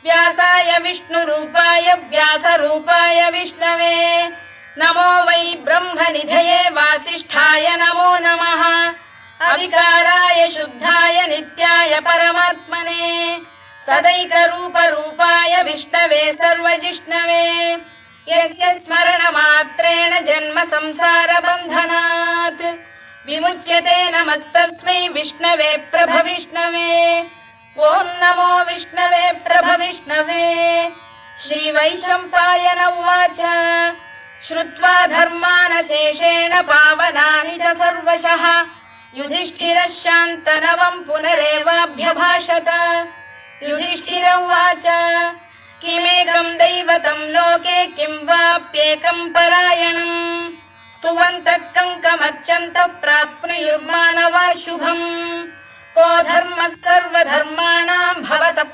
व्यासाय विष्णुरूपाय व्यासरूपाय विष्णवे नमो वै ब्रह्मनिधये वासिष्ठाय नमो नमः अविकाराय शुद्धाय नित्याय परमात्मने सदैकरूपरूपाय विष्णवे सर्वजिष्णवे यस्य स्मरणमात्रेण जन्म संसारबन्धनात् विमुच्यते नमस्तस्मै विष्णवे प्रभविष्णवे ॐ नमो विष्णवे प्रभविष्णवे श्रीवैशम्पायन उवाच श्रुत्वा धर्मानशेषेण पावनानि च सर्वशः युधिष्ठिरः शान्तनवं पुनरेवाभ्यभाषत युधिष्ठिर उवाच किमेकं दैवतं लोके किं वाप्येकं परायणम् स्तुवन्तः कङ्कमर्चन्तः प्राप्नुयुर्मानवा शुभम् को धर्मः सर्वधर्माणां भवतः